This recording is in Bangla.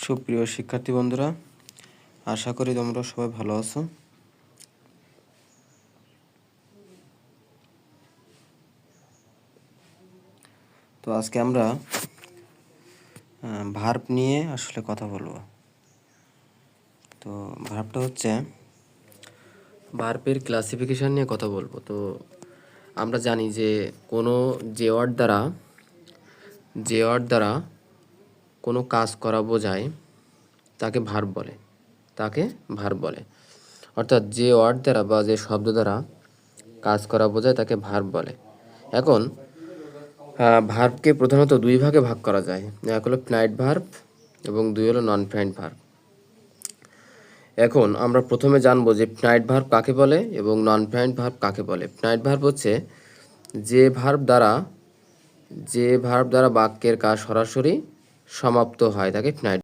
সুপ্রিয় শিক্ষার্থী বন্ধুরা, আশা করি তোমরা সবাই ভালো আছো। তো আজকে আমরা ভার্ব নিয়ে আসলে কথা বলবো। তো ভার্বটা হচ্ছে ভার্বের ক্লাসিফিকেশন নিয়ে কথা বলবো। তো আমরা জানি যে যে ওয়ার্ড দ্বারা কোনো কাজ করা বোঝায় তাকে ভার্ব বলে। অর্থাৎ যে ওয়ার্ড দ্বারা বা যে শব্দ দ্বারা কাজ করা বোঝায় তাকে ভার্ব বলে। এখন ভার্বকে প্রধানত দুই ভাগে ভাগ করা যায়। এক হলো ফিনাইট ভার্ব এবং দুই হলো নন ফিনাইট ভার্ব। এখন আমরা প্রথমে জানবো যে ফিনাইট ভার্ব কাকে বলে এবং নন ফিনাইট ভার্ব কাকে বলে। ফিনাইট ভার্ব হচ্ছে যে ভার্ব দ্বারা বাক্যের কাজ সরাসরি সমাপ্ত হয় তাকে ফিনাইট